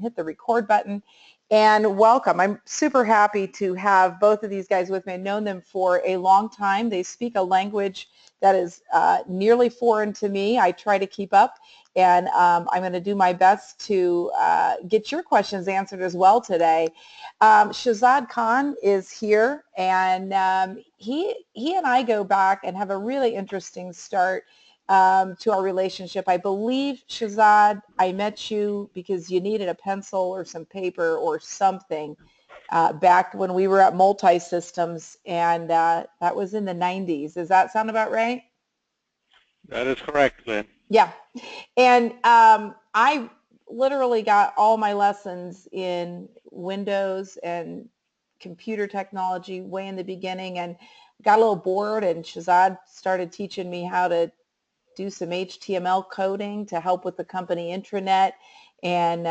hit the record button. And welcome. I'm super happy to have both of these guys with me. I've known them for a long time. They speak a language that is nearly foreign to me. I try to keep up, and I'm going to do my best to get your questions answered as well today. Shahzad Khan is here, and he and I go back and have a really interesting start to our relationship. I believe, Shahzad, I met you because you needed a pencil or some paper or something back when we were at Multi-Systems, and that was in the 90s. Does that sound about right? That is correct, Lynn. Yeah. And I literally got all my lessons in Windows and computer technology way in the beginning, and got a little bored, and Shahzad started teaching me how to do some HTML coding to help with the company intranet, and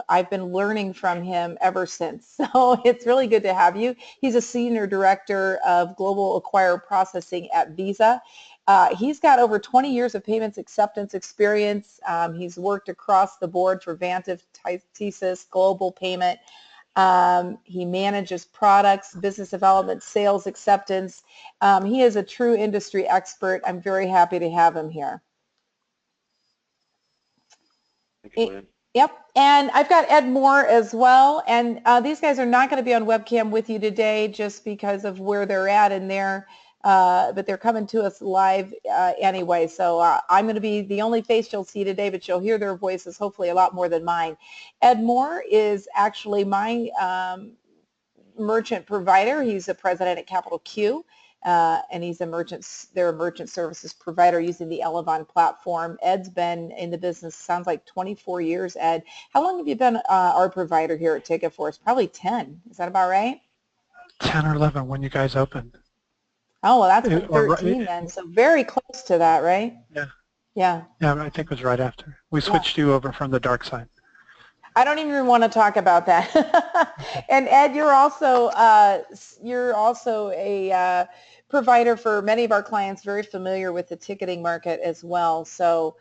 I've been learning from him ever since. So it's really good to have you. He's a senior director of global acquire processing at Visa. He's got over 20 years of payments acceptance experience. He's worked across the board for Vantiv, TSYS, Global Payment. He manages products, business development, sales, acceptance. He is a true industry expert. I'm very happy to have him here. Thank you, Lynn. Yep, and I've got Ed Moore as well, and these guys are not going to be on webcam with you today just because of where they're at in there, but they're coming to us live anyway, so I'm going to be the only face you'll see today, but you'll hear their voices hopefully a lot more than mine. Ed Moore is actually my merchant provider. He's the president at Capital Q. And he's they're a merchant services provider using the Elevon platform. Ed's been in the business, sounds like 24 years, Ed. How long have you been our provider here at TicketForce? Probably 10. Is that about right? 10 or 11 when you guys opened. Oh, well, that's been 13 then, so very close to that, right? Yeah. Yeah. Yeah, I think it was right after. We switched you over from the dark side. I don't even want to talk about that. And Ed, you're also a provider for many of our clients, very familiar with the ticketing market as well. So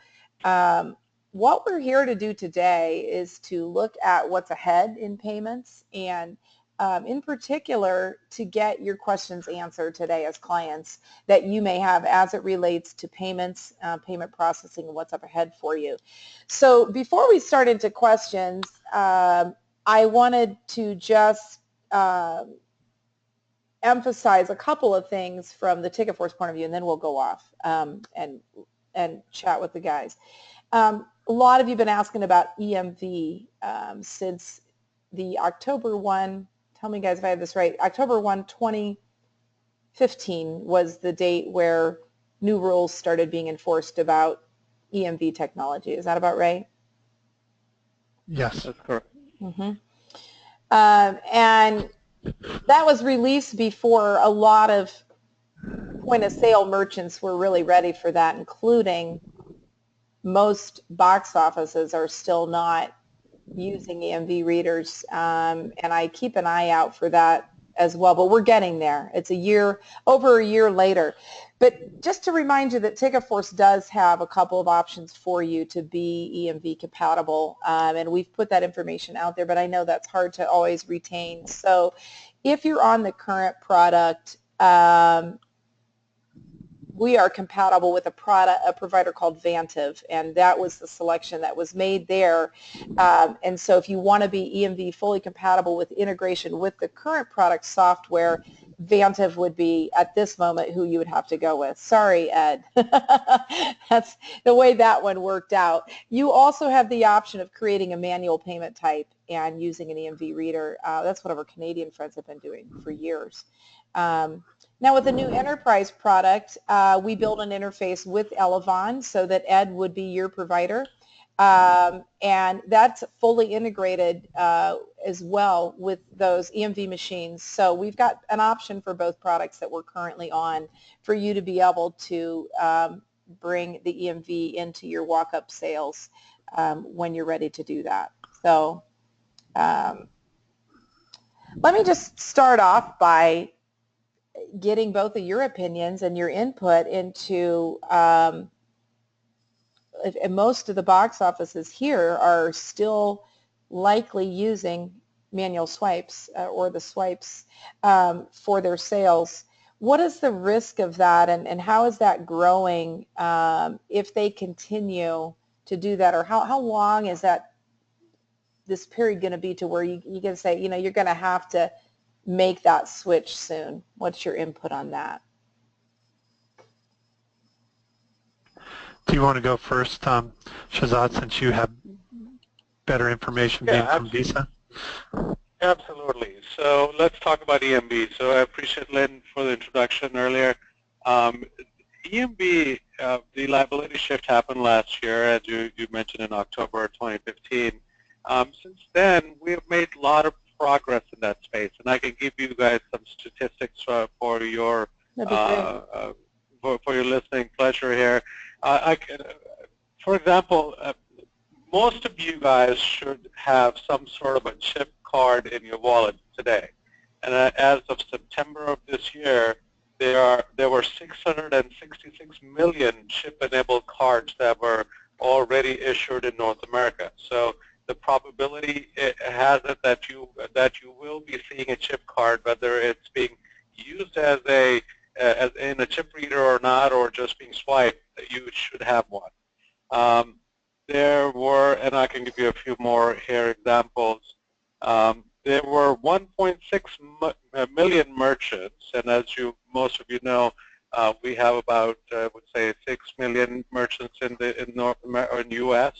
what we're here to do today is to look at what's ahead in payments, and in particular to get your questions answered today as clients that you may have as it relates to payments, payment processing, and what's up ahead for you. So before we start into questions, I wanted to just emphasize a couple of things from the TicketForce point of view, and then we'll go off and chat with the guys. A lot of you have been asking about EMV since the October 1, tell me guys if I have this right, October 1, 2015 was the date where new rules started being enforced about EMV technology. Is that about right? Yes. That's correct. Mm-hmm. And that was released before a lot of point-of-sale merchants were really ready for that, including most box offices are still not using EMV readers, and I keep an eye out for that as well, but we're getting there. It's over a year later. But just to remind you that TicketForce does have a couple of options for you to be EMV compatible, and we've put that information out there, but I know that's hard to always retain. So if you're on the current product, we are compatible with a provider called Vantiv, and that was the selection that was made there. And so if you want to be EMV fully compatible with integration with the current product software, Vantiv would be, at this moment, who you would have to go with. Sorry, Ed. That's the way that one worked out. You also have the option of creating a manual payment type and using an EMV reader. That's what our Canadian friends have been doing for years. Now with the new enterprise product, we build an interface with Elevon so that Ed would be your provider. And that's fully integrated as well with those EMV machines. So we've got an option for both products that we're currently on for you to be able to bring the EMV into your walk-up sales when you're ready to do that. So let me just start off by getting both of your opinions and your input into most of the box offices here are still likely using manual swipes or the swipes for their sales. What is the risk of that, and how is that growing if they continue to do that, or how long is this period going to be to where you can say, you're going to have to make that switch soon? What's your input on that? Do you want to go first, Shahzad, since you have better information being from Visa? Absolutely. So let's talk about EMV. So I appreciate Lynn for the introduction earlier. EMV, the liability shift happened last year, as you mentioned, in October 2015. Since then, we have made a lot of progress in that space, and I can give you guys some statistics for your listening pleasure here. For example, most of you guys should have some sort of a chip card in your wallet today. And as of September of this year, there were 666 million chip-enabled cards that were already issued in North America. So the probability has it that you will be seeing a chip card, whether it's being used as in a chip reader or not, or just being swiped, you should have one. There were, and I can give you a few more here examples, there were 1.6 million merchants, and as most of you know, we have about, I would say, 6 million merchants in North America, or in the U.S.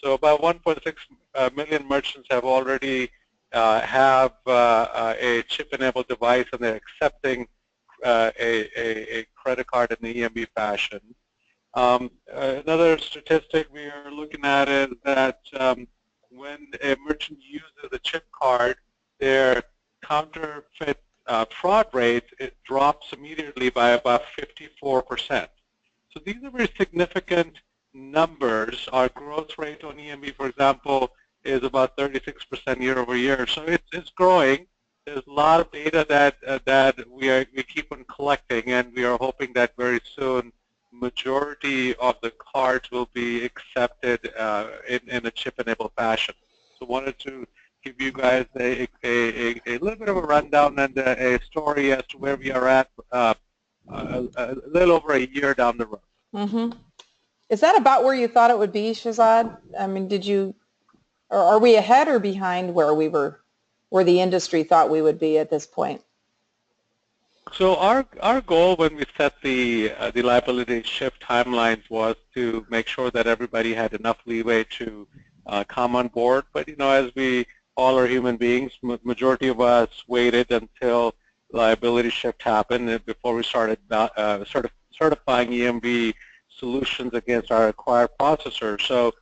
So about 1.6 million merchants have already have a chip-enabled device, and they're accepting a credit card in the EMV fashion. Another statistic we are looking at is that when a merchant uses a chip card, their counterfeit fraud rate, it drops immediately by about 54%. So these are very significant numbers. Our growth rate on EMV, for example, is about 36% year over year. So it's growing. There's a lot of data that we keep on collecting, and we are hoping that very soon majority of the cards will be accepted in a chip-enabled fashion. So wanted to give you guys a little bit of a rundown and a story as to where we are at a little over a year down the road. Mm-hmm. Is that about where you thought it would be, Shahzad? I mean, or are we ahead or behind where the industry thought we would be at this point? So our goal when we set the liability shift timelines was to make sure that everybody had enough leeway to come on board. But as we all are human beings, majority of us waited until liability shift happened before we started certifying EMV solutions against our acquired processors. So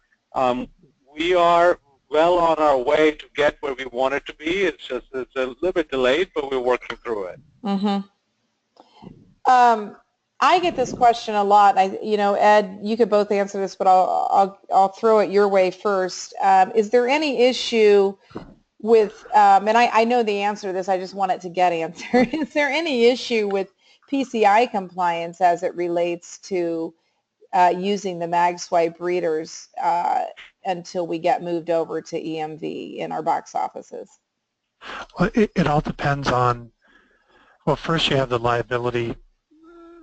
we are well on our way to get where we wanted to be. It's a little bit delayed, but we're working through it. Mm-hmm. I get this question a lot. Ed, you could both answer this, but I'll throw it your way first. Is there any issue with, and I know the answer to this, I just want it to get answered. Is there any issue with PCI compliance as it relates to using the MagSwipe readers until we get moved over to EMV in our box offices? Well, it all depends on, well, first you have the liability,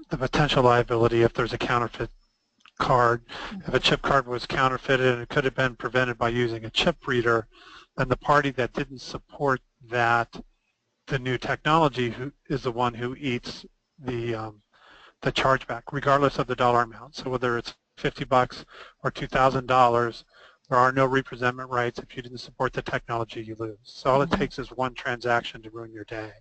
the potential liability if there's a counterfeit card. If a chip card was counterfeited and it could have been prevented by using a chip reader, then the party that didn't support the new technology is the one who eats the chargeback, regardless of the dollar amount. So whether it's $50 or $2,000, there are no representment rights. If you didn't support the technology, you lose. So all it takes is one transaction to ruin your day.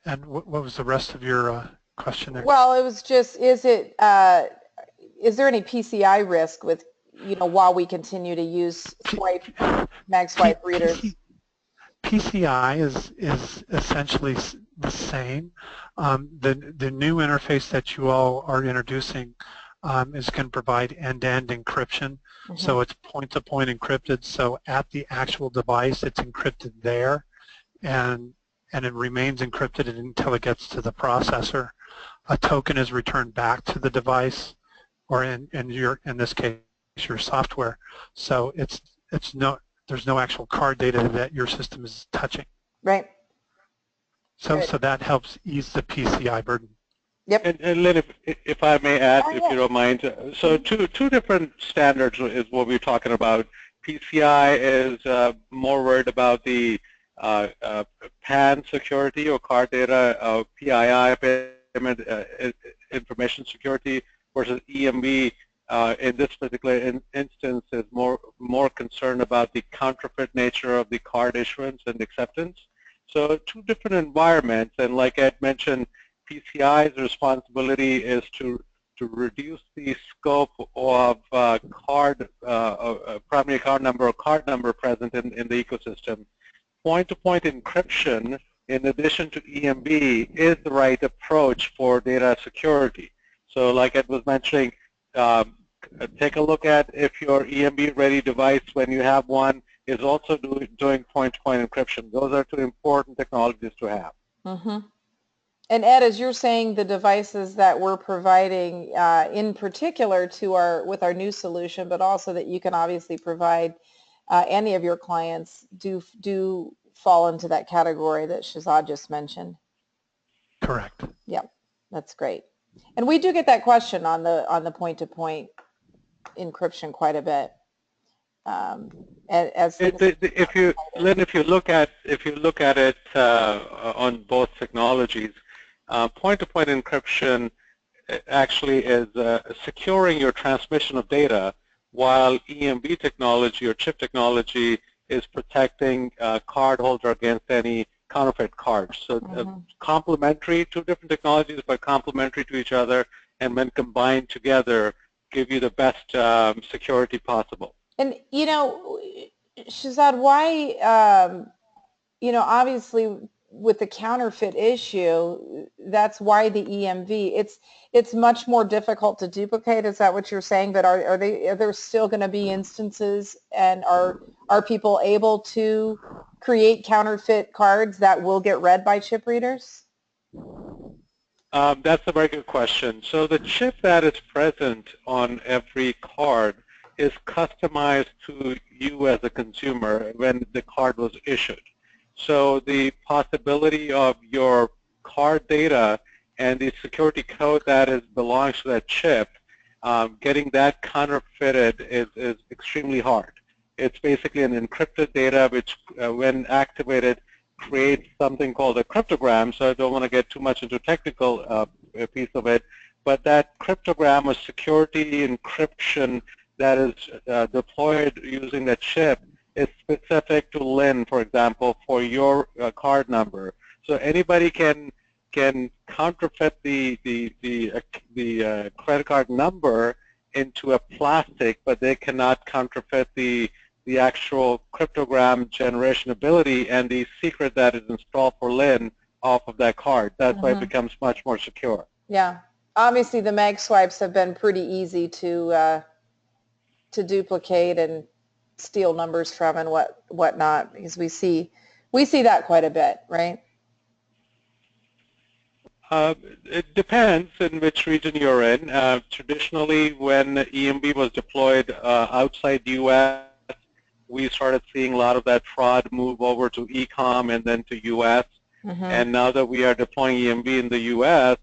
And what was the rest of your question there? Well, it was just, is there any PCI risk with, while we continue to use MagSwipe readers? PCI is essentially the same. The new interface that you all are introducing is going to provide end-to-end encryption. Mm-hmm. So it's point-to-point encrypted. So at the actual device, it's encrypted there, and it remains encrypted until it gets to the processor. A token is returned back to the device, or in this case, your software. So there's no actual card data that your system is touching. Right. So that helps ease the PCI burden. Yep. And Lynn, if I may add, if yeah. you don't mind, so two different standards is what we're talking about. PCI is more worried about the PAN security or card data, PII, payment information security, versus EMV in this particular instance is more concerned about the counterfeit nature of the card issuance and acceptance. So two different environments, and like Ed mentioned, PCI's responsibility is to reduce the scope of primary card number or card number present in the ecosystem. Point-to-point encryption, in addition to EMV, is the right approach for data security. So like Ed was mentioning, take a look at if your EMV-ready device, when you have one, is also doing point-to-point encryption. Those are two important technologies to have. Mm-hmm. And Ed, as you're saying, the devices that we're providing in particular with our new solution, but also that you can obviously provide any of your clients do fall into that category that Shahzad just mentioned. Correct. Yep, that's great. And we do get that question on the point-to-point encryption quite a bit. Lynn, if you look at it on both technologies, point-to-point encryption actually is securing your transmission of data, while EMV technology or chip technology is protecting cardholder against any counterfeit cards. So complementary, two different technologies, but complementary to each other, and when combined together, give you the best security possible. And, Shahzad, why, obviously with the counterfeit issue, that's why the EMV, it's much more difficult to duplicate. Is that what you're saying? But are there still going to be instances, and are people able to create counterfeit cards that will get read by chip readers? That's a very good question. So the chip that is present on every card is customized to you as a consumer when the card was issued. So the possibility of your card data and the security code that belongs to that chip, getting that counterfeited is extremely hard. It's basically an encrypted data which, when activated, creates something called a cryptogram. So I don't want to get too much into technical piece of it, but that cryptogram or security encryption that is deployed using that chip is specific to Lynne, for example, for your card number. So anybody can counterfeit the credit card number into a plastic, but they cannot counterfeit the actual cryptogram generation ability and the secret that is installed for Lynne off of that card. That's why it becomes much more secure. Yeah. Obviously, the mag swipes have been pretty easy to duplicate and steal numbers from and whatnot, because we see that quite a bit, right? It depends in which region you're in. Traditionally, when EMV was deployed outside the U.S., we started seeing a lot of that fraud move over to e-com and then to U.S. And now that we are deploying EMV in the U.S.,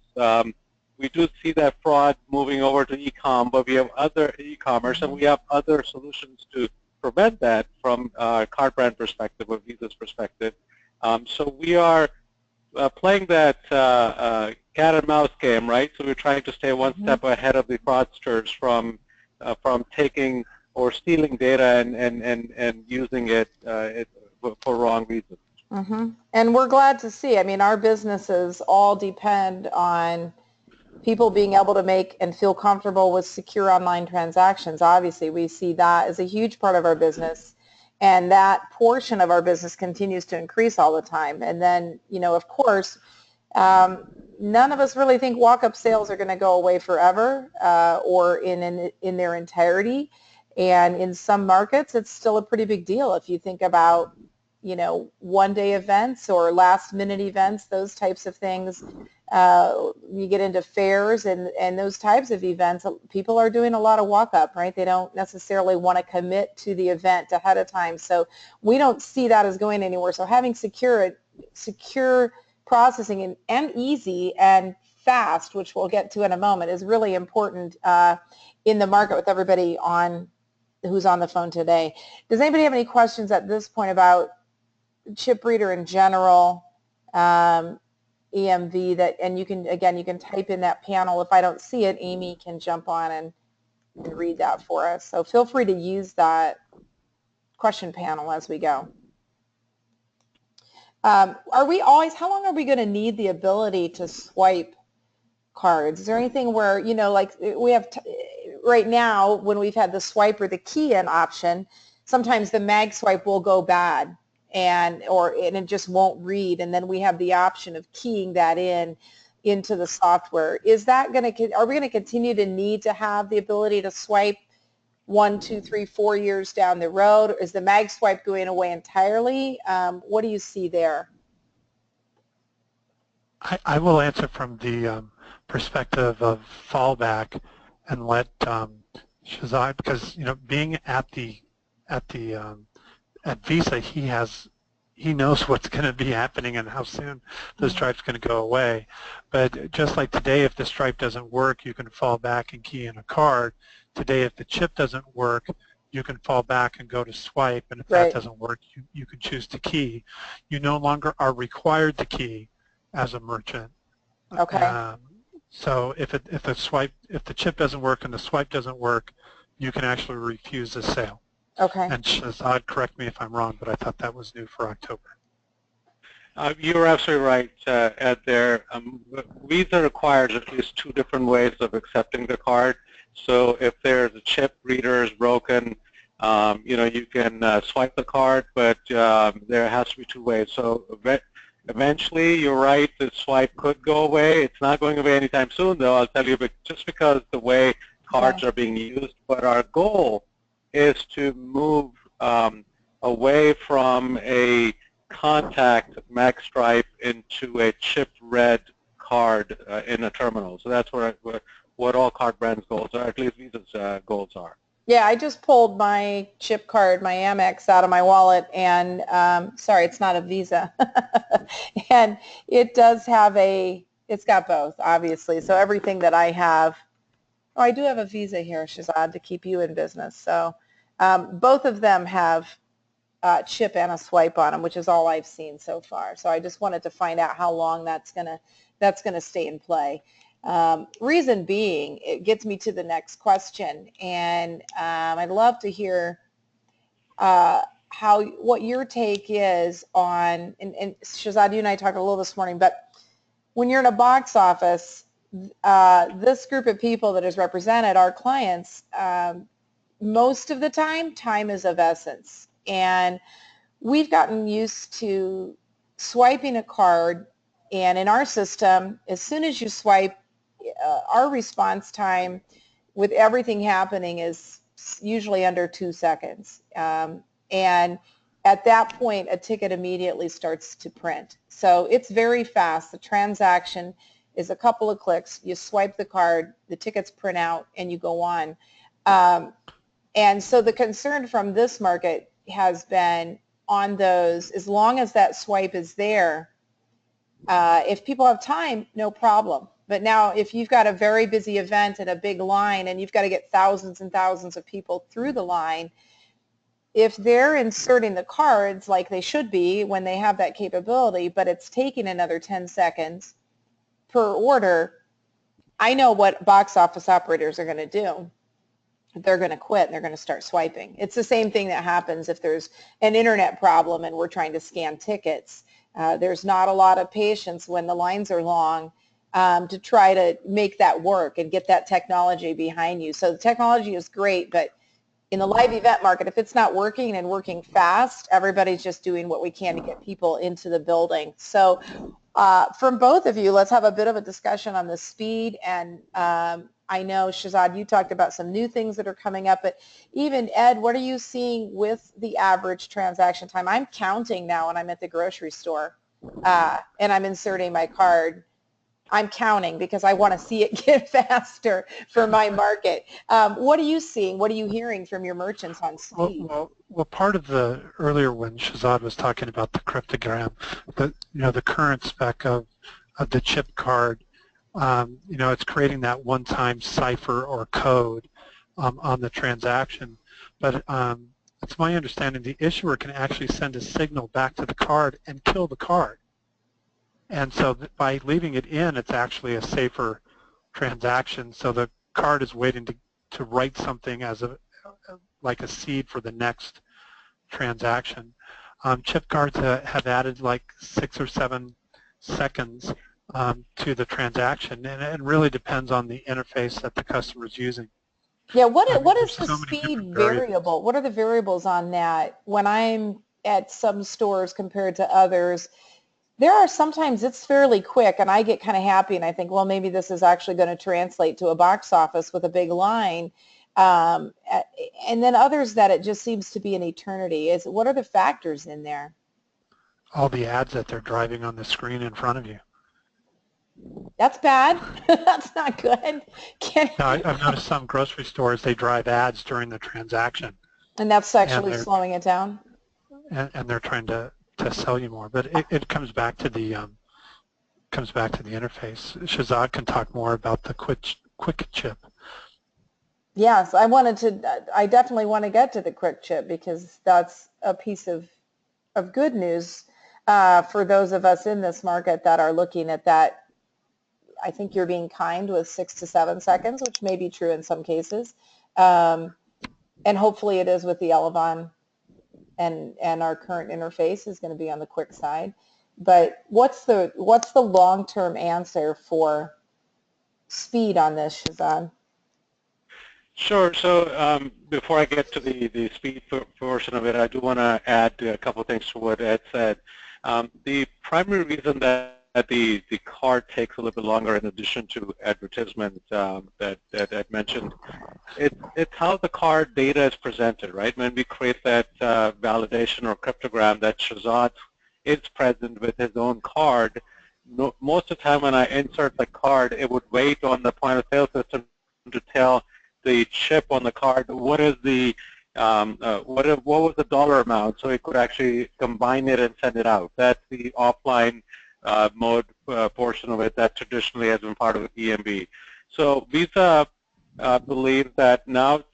we do see that fraud moving over to e-com, but we have other e-commerce and we have other solutions to prevent that from a card brand perspective or Visa's perspective. So we are playing that cat and mouse game, right? So we're trying to stay one step ahead of the fraudsters from taking or stealing data and using it for wrong reasons. And we're glad to see. I mean, our businesses all depend on people being able to make and feel comfortable with secure online transactions. Obviously, we see that as a huge part of our business, and that portion of our business continues to increase all the time. And then, of course, none of us really think walk-up sales are going to go away forever or in their entirety. And in some markets, it's still a pretty big deal. If you think about one-day events or last-minute events, those types of things. You get into fairs and those types of events, people are doing a lot of walk-up, right? They don't necessarily want to commit to the event ahead of time. So we don't see that as going anywhere. So having secure processing and easy and fast, which we'll get to in a moment, is really important in the market with everybody who's on the phone today. Does anybody have any questions at this point about chip reader in general, EMV, and you can type in that panel. If I don't see it, Amy can jump on and read that for us. So feel free to use that question panel as we go. How long are we going to need the ability to swipe cards? Is there anything where, like we have right now when we've had the swipe or the key in option, sometimes the mag swipe will go bad and it just won't read, and then we have the option of keying that into the software. Are we going to continue to need to have the ability to swipe 1, 2, 3, 4 years down the road? Or is the mag swipe going away entirely? What do you see there? I will answer from the perspective of fallback and let Shahzad, because being at Visa, he knows what's going to be happening and how soon the stripe's going to go away. But just like today, if the stripe doesn't work, you can fall back and key in a card. Today, if the chip doesn't work, you can fall back and go to swipe, and if that doesn't work, you can choose to key. You no longer are required to key as a merchant. Okay. So if the chip doesn't work and the swipe doesn't work, you can actually refuse the sale. Okay. And Shahzad, correct me if I'm wrong, but I thought that was new for October. You're absolutely right, Ed, there. Visa requires at least 2 different ways of accepting the card. So if there's a chip reader is broken, you can swipe the card, but there has to be 2 ways. So eventually, you're right, the swipe could go away. It's not going away anytime soon, though, I'll tell you, but just because the way cards are being used. But our goal is to move away from a contact mag stripe into a chip read card in a terminal. So that's what all card brands' goals are, at least Visa's goals are. Yeah, I just pulled my chip card, my Amex, out of my wallet, and sorry, it's not a Visa. And it does have it's got both, obviously. So everything that I have, I do have a Visa here, Shahzad, to keep you in business. So both of them have chip and a swipe on them, which is all I've seen so far. So I just wanted to find out how long that's gonna stay in play. Reason being, it gets me to the next question, and I'd love to hear what your take is on, and Shahzad, you and I talked a little this morning, but when you're in a box office, this group of people that is represented, our clients, most of the time is of essence. And we've gotten used to swiping a card, and in our system, as soon as you swipe, our response time with everything happening is usually under 2 seconds. And at that point, a ticket immediately starts to print. So it's very fast. The transaction is a couple of clicks. You swipe the card, the tickets print out, and you go on. And so the concern from this market has been on those, as long as that swipe is there, if people have time, no problem. But now if you've got a very busy event and a big line and you've got to get thousands and thousands of people through the line, if they're inserting the cards like they should be when they have that capability, but it's taking another 10 seconds per order, I know what box office operators are going to do. They're going to quit and they're going to start swiping. It's the same thing that happens if there's an internet problem and we're trying to scan tickets. There's not a lot of patience when the lines are long to try to make that work and get that technology behind you. So the technology is great, but in the live event market, if it's not working and working fast, everybody's just doing what we can to get people into the building. So From both of you, let's have a bit of a discussion on the speed. And I know, Shahzad, you talked about some new things that are coming up, but even Ed, what are you seeing with the average transaction time? I'm counting now when I'm at the grocery store and I'm inserting my card. I'm counting because I want to see it get faster for my market. What are you seeing? What are you hearing from your merchants on speed? Well, part of the earlier when Shahzad was talking about the cryptogram, the current spec of the chip card, it's creating that one-time cipher or code on the transaction. But it's my understanding the issuer can actually send a signal back to the card and kill the card. And so by leaving it in, it's actually a safer transaction. So the card is waiting to write something as like a seed for the next transaction. Chip cards have added like 6 or 7 seconds to the transaction, and it really depends on the interface that the customer is using. Yeah, what is the speed variable? What are the variables on that? When I'm at some stores compared to others, there are sometimes it's fairly quick, and I get kind of happy, and I think, well, maybe this is actually going to translate to a box office with a big line. And then others that it just seems to be an eternity. What are the factors in there? All the ads that they're driving on the screen in front of you. That's bad. That's not good. No, I've noticed some grocery stores, they drive ads during the transaction. And that's actually slowing it down? And they're trying to sell you more. But it comes back to the interface. Shahzad can talk more about the quick chip. Yes, I definitely want to get to the quick chip because that's a piece of good news for those of us in this market that are looking at that. I think you're being kind with 6 to 7 seconds, which may be true in some cases. And hopefully it is with the Elevon, and our current interface is going to be on the quick side. But what's the long-term answer for speed on this, Shahzad? Sure. So before I get to the speed portion of it, I do want to add a couple of things to what Ed said. The primary reason that the card takes a little bit longer, in addition to advertisement that Ed mentioned, it's how the card data is presented, right? When we create that validation or cryptogram that Shahzad is present with his own card, most of the time when I insert the card, it would wait on the point of sale system to tell the chip on the card what is the what was the dollar amount, so it could actually combine it and send it out. That's the offline mode portion of it that traditionally has been part of EMV. So Visa believes that now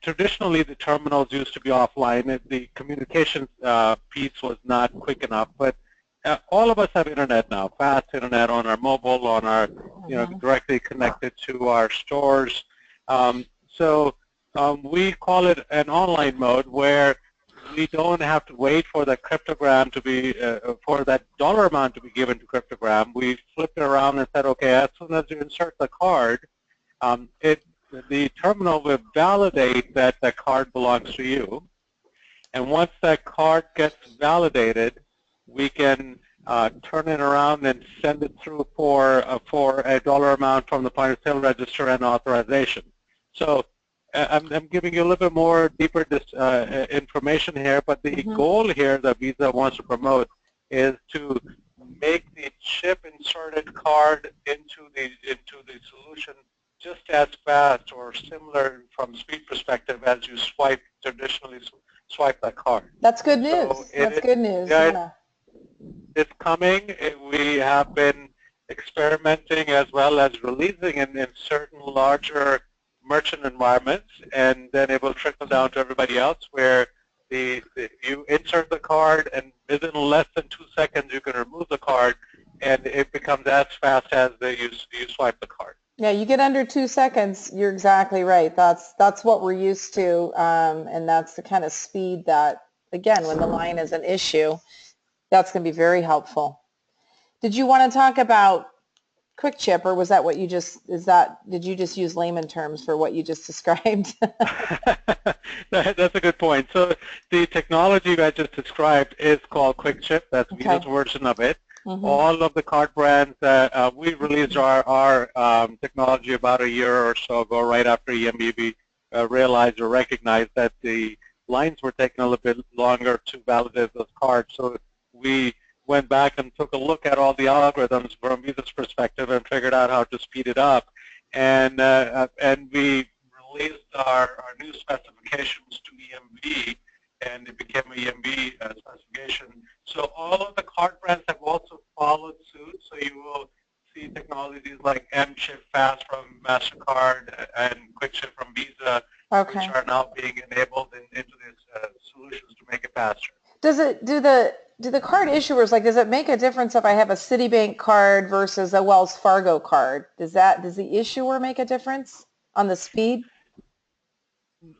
traditionally the terminals used to be offline. The communications piece was not quick enough, but all of us have internet now, fast internet on our mobile, on our directly connected to our stores. So we call it an online mode where we don't have to wait for the cryptogram to be, for that dollar amount to be given to cryptogram. We flipped it around and said, okay, as soon as you insert the card, the terminal will validate that the card belongs to you. And once that card gets validated, we can turn it around and send it through for a dollar amount from the point of sale register and authorization. So I'm giving you a little bit more deeper information here, but the goal here that Visa wants to promote is to make the chip inserted card into the solution just as fast or similar from speed perspective as you traditionally swipe that card. That's good news. So that's good news. Yeah. It's coming. We have been experimenting as well as releasing in certain larger merchant environments, and then it will trickle down to everybody else where you insert the card and within less than 2 seconds you can remove the card and it becomes as fast as you swipe the card. Yeah, you get under 2 seconds, you're exactly right. That's what we're used to, and that's the kind of speed that, again, when the line is an issue, that's going to be very helpful. Did you want to talk about quick chip, or was that what you just, did you just use layman terms for what you just described? That's a good point. So the technology I just described is called quick chip. That's Visa's version of it. All of the card brands, we released our technology about a year or so ago, right after EMV. Realized or recognized that the lines were taking a little bit longer to validate those cards. So we went back and took a look at all the algorithms from Visa's perspective and figured out how to speed it up. And we released our new specifications to EMV, and it became an EMV specification. So all of the card brands have also followed suit. So you will see technologies like M-Chip Fast from MasterCard and QuickChip from Visa, which are now being enabled into these solutions to make it faster. Do the card issuers, like, does it make a difference if I have a Citibank card versus a Wells Fargo card? Does the issuer make a difference on the speed?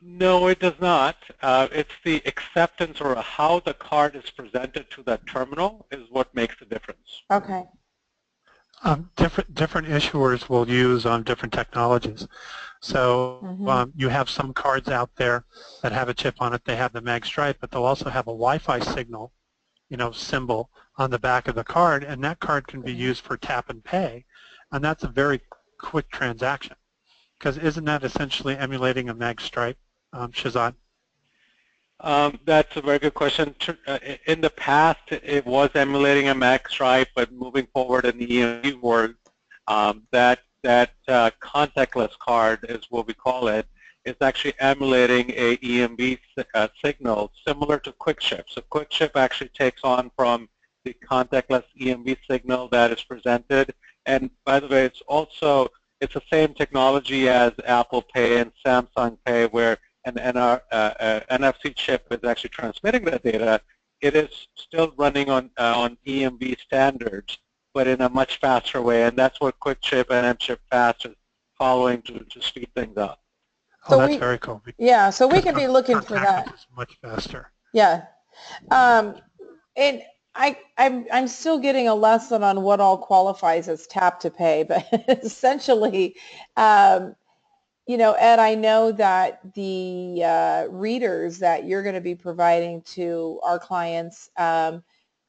No, it does not. It's the acceptance or how the card is presented to that terminal is what makes the difference. Okay. Different issuers will use different technologies. So you have some cards out there that have a chip on it. They have the mag stripe, but they'll also have a Wi-Fi signal, symbol on the back of the card, and that card can be used for tap and pay, and that's a very quick transaction. Because isn't that essentially emulating a mag stripe, Shahzad? That's a very good question. In the past, it was emulating a mag stripe, but moving forward in the EMV world, that contactless card is what we call it. It's actually emulating a EMV signal similar to QuickChip. So QuickChip actually takes on from the contactless EMV signal that is presented. And by the way, it's the same technology as Apple Pay and Samsung Pay, where an NFC chip is actually transmitting that data. It is still running on EMV standards, but in a much faster way, and that's what QuickChip and M-Chip Fast is following to speed things up. So that's very cool. Yeah, so we can be looking for that. Is much faster. Yeah, and I'm still getting a lesson on what all qualifies as tap to pay, but essentially, Ed, I know that the readers that you're going to be providing to our clients are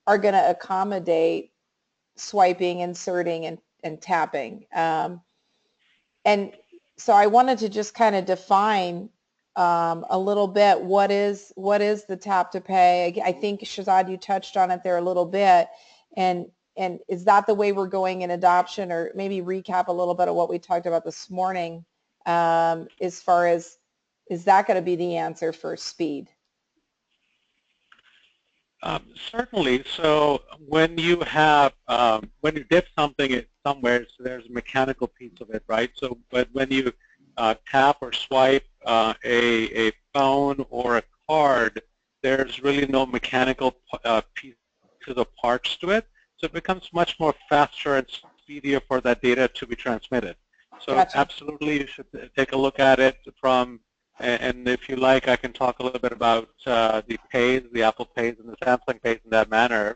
going to accommodate swiping, inserting, and tapping. And so I wanted to just kind of define a little bit what is the tap to pay. I think, Shahzad, you touched on it there a little bit. And is that the way we're going in adoption, or maybe recap a little bit of what we talked about this morning as far as, is that going to be the answer for speed? Certainly. So when you dip something somewhere, so there's a mechanical piece of it, right? So, but when you tap or swipe a phone or a card, there's really no mechanical piece to the parts to it. So it becomes much more faster and speedier for that data to be transmitted. So Gotcha. Absolutely, you should take a look at it from. And if you like, I can talk a little bit about the Pays, the Apple Pays, and the Samsung Pays in that manner.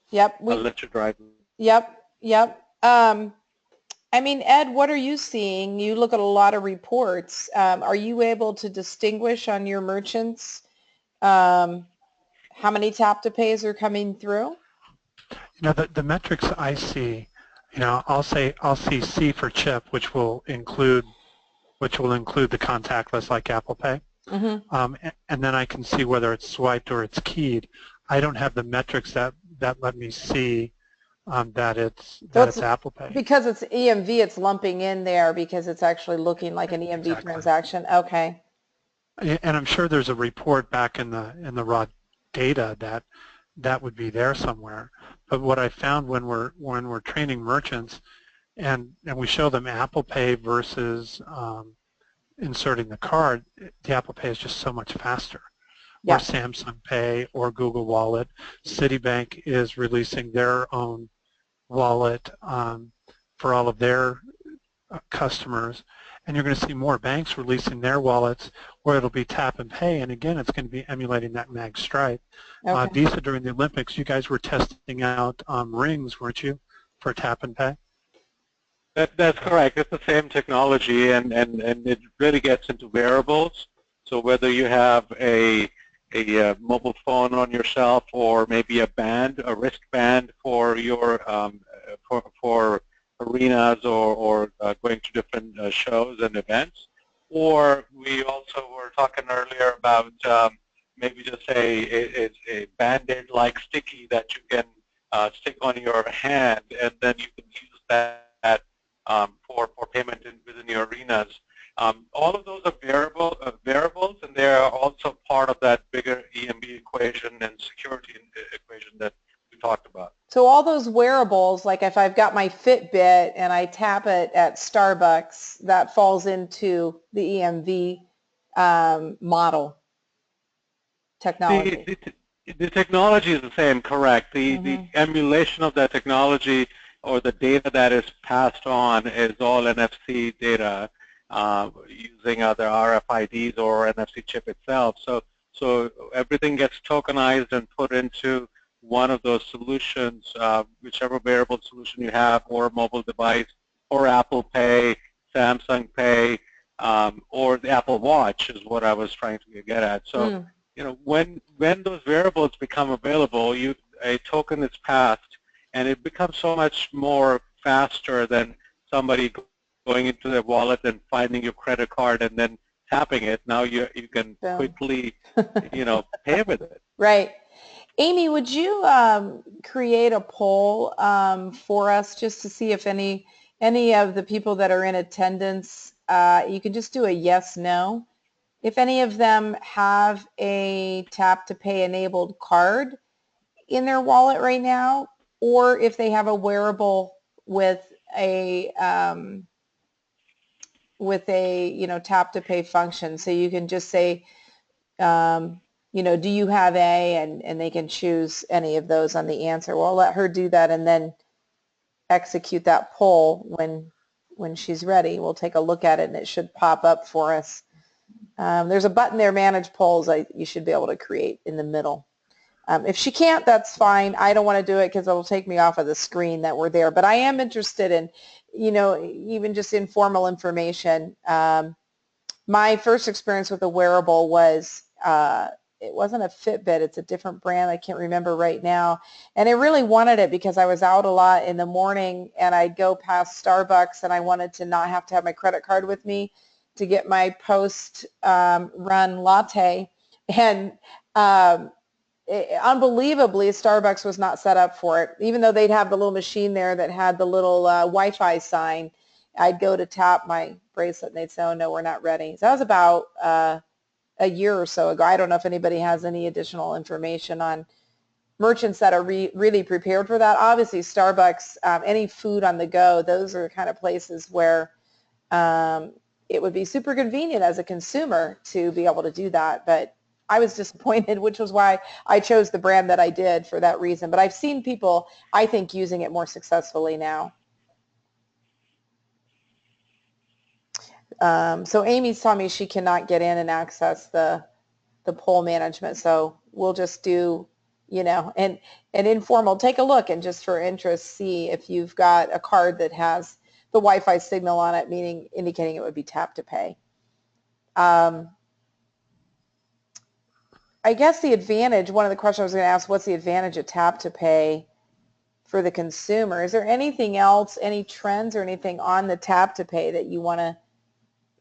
Yep. I'll let you drive. Yep. I mean, Ed, what are you seeing? You look at a lot of reports. Are you able to distinguish on your merchants how many tap to pays are coming through? The metrics I see, I'll see C for chip, which will include the contactless, like Apple Pay, and then I can see whether it's swiped or it's keyed. I don't have the metrics that let me see that it's Apple Pay. Because it's EMV, it's lumping in there because it's actually looking like an EMV transaction. Okay. And I'm sure there's a report back in the raw data that would be there somewhere. But what I found when we're training merchants, and we show them Apple Pay versus inserting the card, the Apple Pay is just so much faster. Yeah. Or Samsung Pay or Google Wallet. Citibank is releasing their own wallet for all of their customers. And you're going to see more banks releasing their wallets where it'll be tap and pay. And again, it's going to be emulating that mag stripe. Okay. Visa, during the Olympics, you guys were testing out rings, weren't you, for tap and pay? That's correct. It's the same technology, and it really gets into wearables. So whether you have a a mobile phone on yourself, or maybe a band, a wristband for your for arenas or going to different shows and events. Or we also were talking earlier about maybe just a Band-Aid-like sticky that you can stick on your hand, and then you can use that for payment within your arenas. All of those are variables, and they are also part of that bigger EMV equation and security equation that we talked about. So all those wearables, like if I've got my Fitbit and I tap it at Starbucks, that falls into the EMV model technology. The technology is the same, correct. The emulation of that technology or the data that is passed on is all NFC data using either RFIDs or NFC chip itself. So everything gets tokenized and put into one of those solutions, whichever wearable solution you have, or mobile device, or Apple Pay, Samsung Pay, or the Apple Watch is what I was trying to get at. So, you know, when those variables become available, a token is passed, and it becomes so much more faster than somebody going into their wallet and finding your credit card and then tapping it. Now you can quickly, you know, pay with it. Right. Amy, would you create a poll for us just to see if any of the people that are in attendance, you can just do a yes, no. If any of them have a tap to pay enabled card in their wallet right now, or if they have a wearable with a you know, tap to pay function. So you can just say, you know, do you have a, and they can choose any of those on the answer. Well, I'll let her do that and then execute that poll when she's ready. We'll take a look at it and it should pop up for us. There's a button there, manage polls, you should be able to create in the middle. If she can't, that's fine. I don't want to do it because it'll take me off of the screen that we're there. But I am interested in, you know, even just informal information. My first experience with a wearable was, it wasn't a Fitbit, it's a different brand, I can't remember right now. And I really wanted it because I was out a lot in the morning and I'd go past Starbucks and I wanted to not have to have my credit card with me to get my post-run latte. And unbelievably, Starbucks was not set up for it. Even though they'd have the little machine there that had the little Wi-Fi sign, I'd go to tap my bracelet and they'd say, oh, no, we're not ready. So that was about a year or so ago. I don't know if anybody has any additional information on merchants that are really prepared for that. Obviously, Starbucks, any food on the go, those are the kind of places where it would be super convenient as a consumer to be able to do that. But I was disappointed, which was why I chose the brand that I did for that reason. But I've seen people, I think, using it more successfully now. So Amy's telling me she cannot get in and access the poll management. So we'll just do, you know, an informal take a look and just for interest see if you've got a card that has the Wi-Fi signal on it, meaning indicating it would be tap to pay. I guess the advantage, one of the questions I was going to ask, what's the advantage of tap to pay for the consumer? Is there anything else, any trends or anything on the tap to pay that you want to,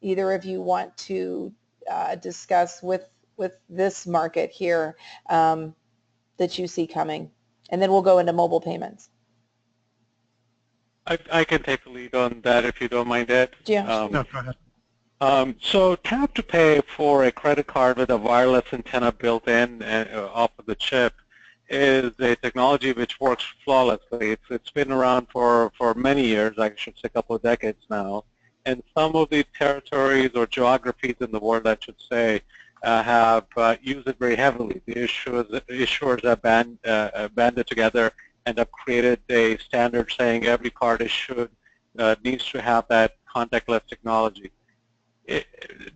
either of you want to discuss with this market here that you see coming? And then we'll go into mobile payments. I can take the lead on that if you don't mind, Ed. Yeah. No, go ahead. So tap to pay for a credit card with a wireless antenna built in off of the chip is a technology which works flawlessly. It's been around for many years, I should say a couple of decades now. And some of the territories or geographies in the world, I should say, have used it very heavily. The issuers have banded together and have created a standard saying every card issued needs to have that contactless technology.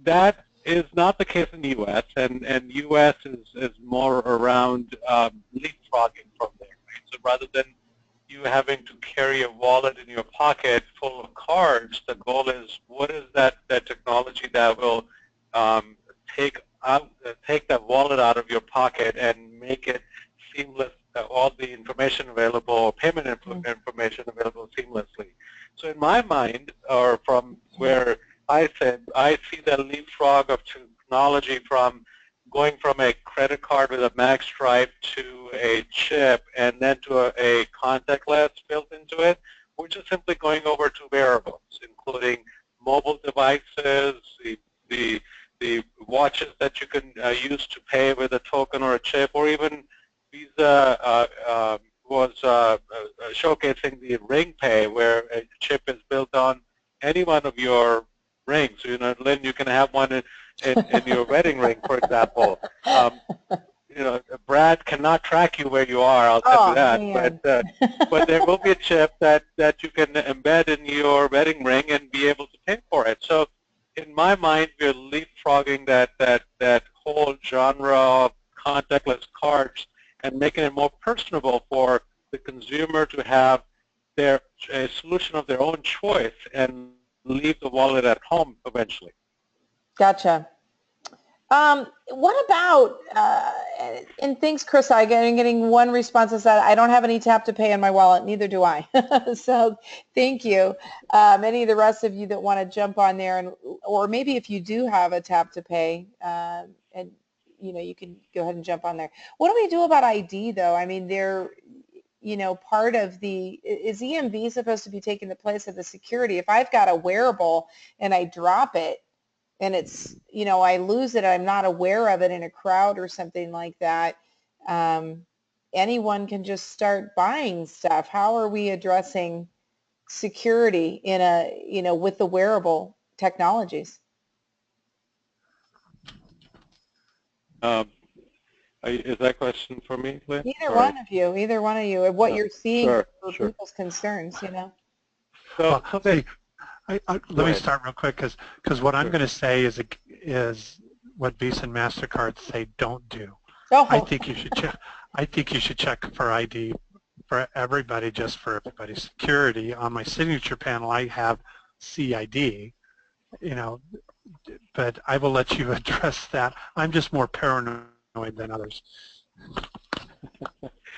That is not the case in the U.S., and U.S. is more around leapfrogging from there. Right? So rather than you having to carry a wallet in your pocket full of cards, the goal is what is that technology that will take take that wallet out of your pocket and make it seamless, all the information available, payment information available seamlessly. So in my mind, or from where I said, I see the leapfrog of technology from going from a credit card with a mag stripe to a chip and then to a contactless built into it. We're just simply going over to wearables, including mobile devices, the watches that you can use to pay with a token or a chip, or even Visa was showcasing the ring pay, where a chip is built on any one of your rings. So, Lynn, you can have one in your wedding ring, for example. Brad cannot track you where you are, I'll tell you that. Man. But there will be a chip that you can embed in your wedding ring and be able to pay for it. So in my mind, we're leapfrogging that whole genre of contactless cards and making it more personable for the consumer to have a solution of their own choice and leave the wallet at home eventually. Gotcha. What about, and thanks, Chris, I'm getting one response that said, I don't have any tap to pay in my wallet, neither do I. So thank you. Any of the rest of you that want to jump on there, or maybe if you do have a tap to pay, and you can go ahead and jump on there. What do we do about ID though? I mean, they're, part of is EMV supposed to be taking the place of the security? If I've got a wearable and I drop it, and it's, I lose it, I'm not aware of it in a crowd or something like that, anyone can just start buying stuff. How are we addressing security in with the wearable technologies? Is that question for me, Lynn? Either one of you, what you're seeing sure, for people's concerns, So, let me start real quick, because what I'm going to say is what Visa and MasterCard say don't do. Oh. I think you should check for ID for everybody, just for everybody's security. On my signature panel, I have CID, but I will let you address that. I'm just more paranoid than others.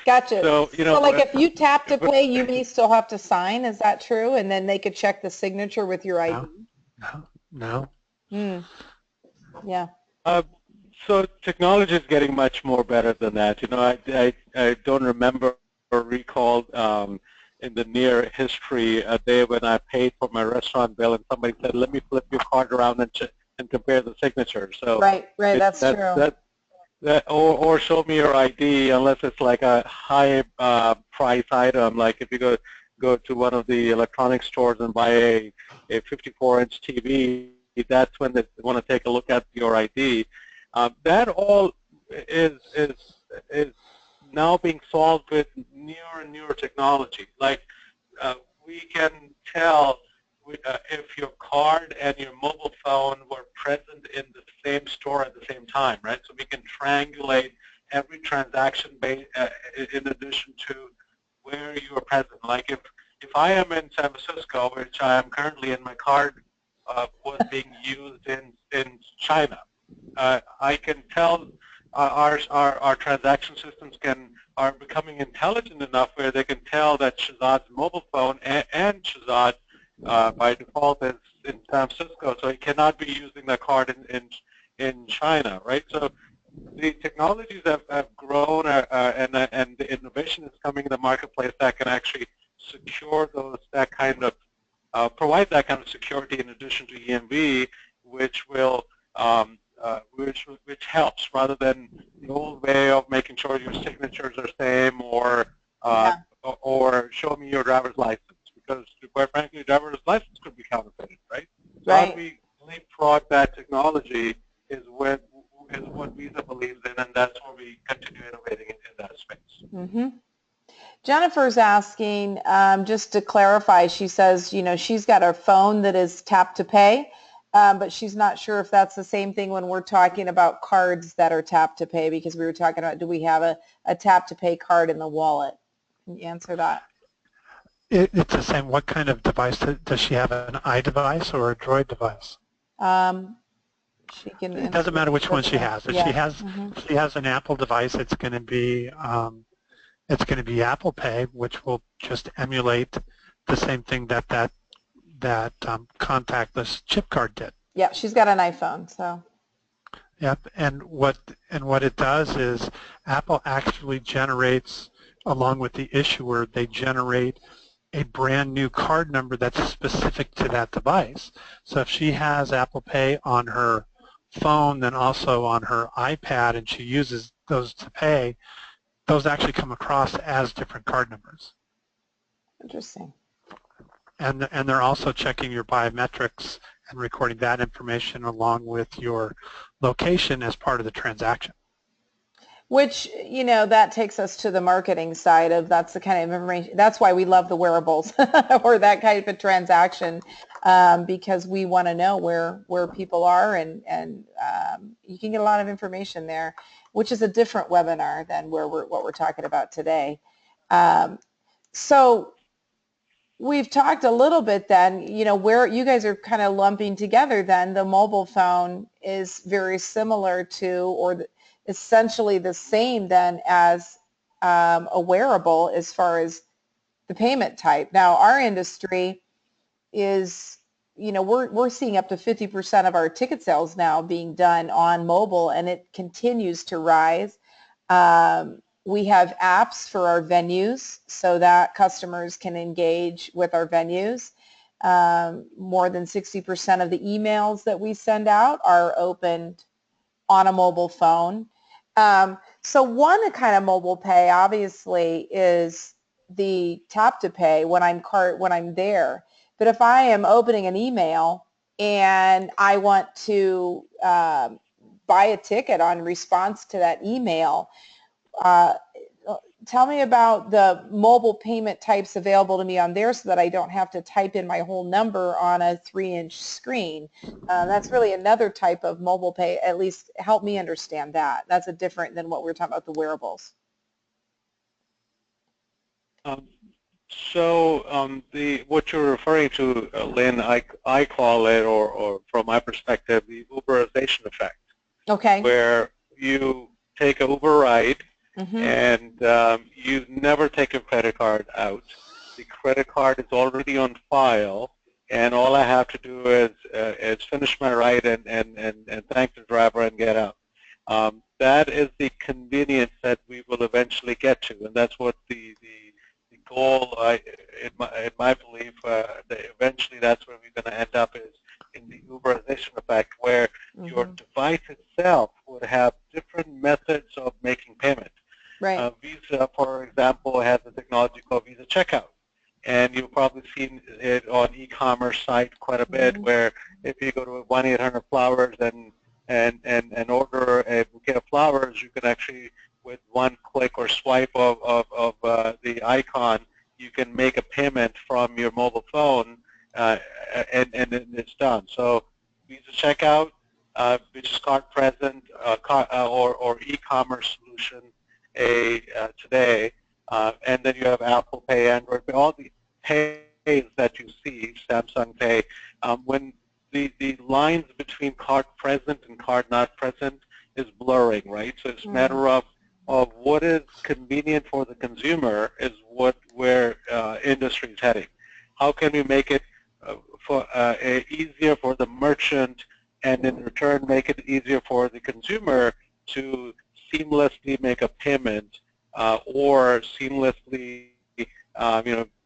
Gotcha. So like if you tap to pay, you may still have to sign. Is that true? And then they could check the signature with your ID? No. Yeah. So technology is getting much more better than that. I don't remember or recall in the near history a day when I paid for my restaurant bill and somebody said, let me flip your card around and compare the signature. So right, that's true. Or show me your ID, unless it's like a high price item, like if you go to one of the electronic stores and buy a 54-inch TV, that's when they want to take a look at your ID. That all is now being solved with newer and newer technology. Like we can tell if your card and your mobile phone were present in the same store at the same time, right? So we can triangulate every transaction in addition to where you are present. Like if I am in San Francisco, which I am currently, and my card was being used in China, I can tell our transaction systems are becoming intelligent enough where they can tell that Shahzad's mobile phone and Shahzad by default is in San Francisco, so he cannot be using that card in China, right? So the technologies have grown, and the innovation is coming in the marketplace that can actually secure provide that kind of security in addition to EMV, which helps, rather than the old way of making sure your signatures are same, or show me your driver's license. Because, quite frankly, driver's license could be counterfeited, right? So how we leapfrog that technology is what Visa believes in, and that's where we continue innovating in that space. Mm-hmm. Jennifer's asking, just to clarify, she says, she's got a phone that is tap to pay, but she's not sure if that's the same thing when we're talking about cards that are tap to pay, because we were talking about, do we have a tap to pay card in the wallet? Can you answer that? It's the same. What kind of device? Does she have an iDevice or a Droid device? She can It doesn't matter which one she has. If yeah. she has an Apple device, it's going to be Apple Pay, which will just emulate the same thing that contactless chip card did. Yeah, she's got an iPhone, so. Yep, and what it does is Apple actually generates, along with the issuer, they generate a brand new card number that's specific to that device. So if she has Apple Pay on her phone, then also on her iPad, and she uses those to pay, those actually come across as different card numbers. Interesting. And they're also checking your biometrics and recording that information along with your location as part of the transaction. Which, that takes us to the marketing side of that's the kind of information, that's why we love the wearables or that kind of a transaction, because we want to know where people are, and you can get a lot of information there, which is a different webinar than what we're talking about today. So we've talked a little bit then, where you guys are kind of lumping together then the mobile phone is very similar to, or essentially the same then as a wearable as far as the payment type. Now our industry is, we're seeing up to 50% of our ticket sales now being done on mobile, and it continues to rise. We have apps for our venues so that customers can engage with our venues. More than 60% of the emails that we send out are opened on a mobile phone. So one kind of mobile pay obviously is the tap to pay when I'm there. But if I am opening an email and I want to buy a ticket on response to that email, tell me about the mobile payment types available to me on there so that I don't have to type in my whole number on a 3-inch screen. That's really another type of mobile pay. At least help me understand that. That's a different than what we were talking about, the wearables. What you're referring to, Lynn, I call it, or from my perspective, the Uberization effect. Okay. Where you take an Uber ride, and you never take your credit card out. The credit card is already on file, and all I have to do is finish my ride and thank the driver and get out. That is the convenience that we will eventually get to, and that's what the goal, in my belief, that eventually that's where we're going to end up, is in the Uberization effect, where your device itself would have different methods of making payment. Right. Visa, for example, has a technology called Visa Checkout, and you've probably seen it on e-commerce site quite a bit, where if you go to 1-800-Flowers and order a bouquet of flowers, you can actually, with one click or swipe of the icon, you can make a payment from your mobile phone, and it's done. So Visa Checkout, which is card present, or e-commerce solution today, and then you have Apple Pay, Android Pay, all the pays that you see, Samsung Pay. When the lines between card present and card not present is blurring, right? So it's a matter of what is convenient for the consumer is where industry is heading. How can we make it easier for the merchant, and in return make it easier for the consumer to seamlessly make a payment, or seamlessly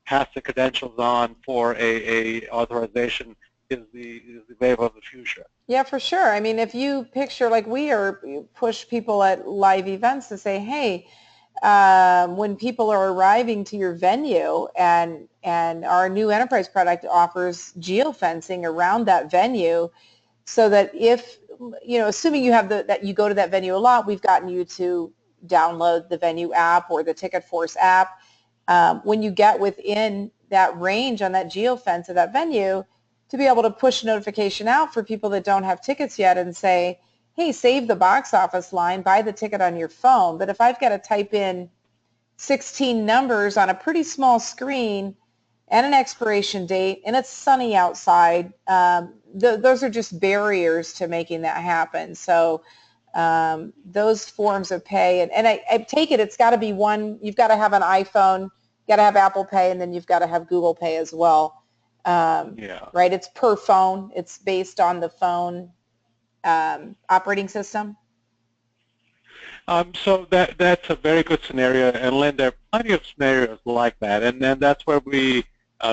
pass the credentials on for a authorization, is the wave of the future. Yeah, for sure. I mean, if you picture, like you push people at live events to say, hey, when people are arriving to your venue, and our new enterprise product offers geofencing around that venue, so that if, assuming you have that you go to that venue a lot, we've gotten you to download the venue app or the TicketForce app. When you get within that range on that geofence of that venue, to be able to push notification out for people that don't have tickets yet and say, hey, save the box office line, buy the ticket on your phone. But if I've got to type in 16 numbers on a pretty small screen, and an expiration date, and it's sunny outside, those are just barriers to making that happen. So those forms of pay, and I take it it's got to be one, you've got to have an iPhone, you've got to have Apple Pay, and then you've got to have Google Pay as well. Yeah. Right? It's per phone. It's based on the phone operating system. So that's a very good scenario, and Lynn, there are plenty of scenarios like that, and then that's where we,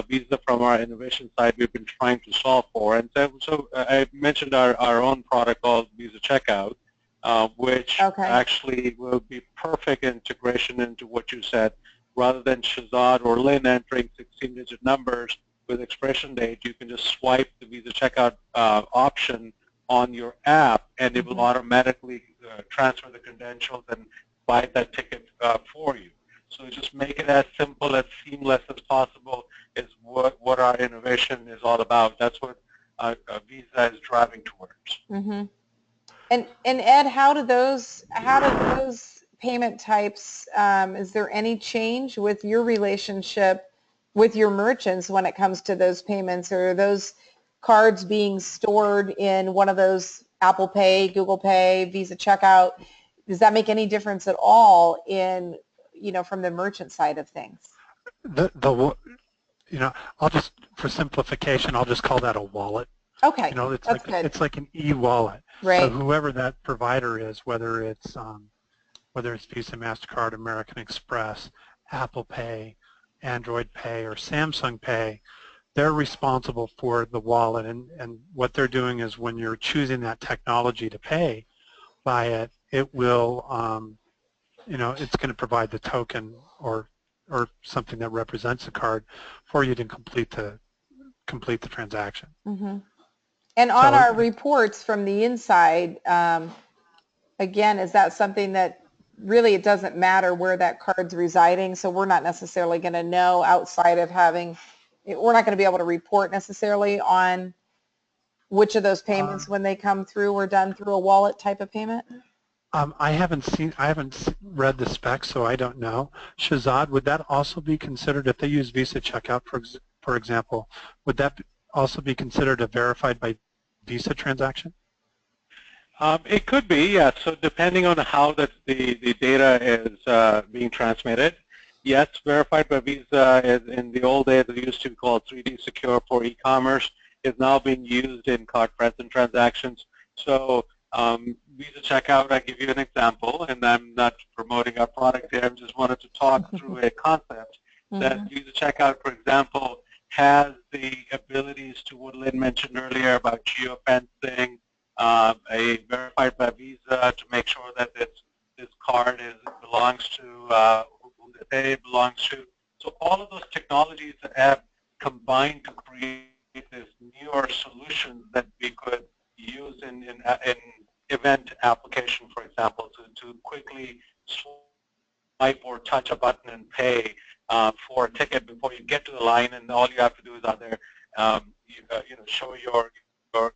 Visa from our innovation side, we've been trying to solve for. And so I mentioned our own product called Visa Checkout, which actually will be perfect integration into what you said. Rather than Shahzad or Lynn entering 16-digit numbers with expiration date, you can just swipe the Visa Checkout option on your app, and it will automatically transfer the credentials and buy that ticket for you. So just make it as simple, as seamless as possible is what our innovation is all about. That's what Visa is driving towards. And Ed, how do those payment types, is there any change with your relationship with your merchants when it comes to those payments, or are those cards being stored in one of those Apple Pay, Google Pay, Visa Checkout? Does that make any difference at all in, from the merchant side of things? I'll just, for simplification, I'll just call that a wallet. Okay, it's like an e-wallet. Right. So whoever that provider is, whether it's Visa, MasterCard, American Express, Apple Pay, Android Pay, or Samsung Pay, they're responsible for the wallet, and what they're doing is when you're choosing that technology to pay by it, it will, it's going to provide the token or something that represents the card for you to complete the transaction. And on our reports from the inside, again, is that something that really it doesn't matter where that card's residing, so we're not necessarily going to know outside of we're not going to be able to report necessarily on which of those payments when they come through were done through a wallet type of payment? I haven't read the specs, so I don't know. Shahzad, would that also be considered, if they use Visa Checkout, for example, would that also be considered a verified by Visa transaction? It could be, yeah. So depending on how the data is being transmitted, yes, verified by Visa is, in the old days, it used to be called 3D Secure for e-commerce, is now being used in card-present transactions. So Visa Checkout, I give you an example, and I'm not promoting our product here, I just wanted to talk through a concept that Visa Checkout, for example, has the abilities to what Lynn mentioned earlier about geofencing, a verified by Visa to make sure that this card belongs to who they say it belongs to. So all of those technologies have combined to create this newer solutions that we could use in event application, for example, to quickly swipe or touch a button and pay for a ticket before you get to the line, and all you have to do is either show your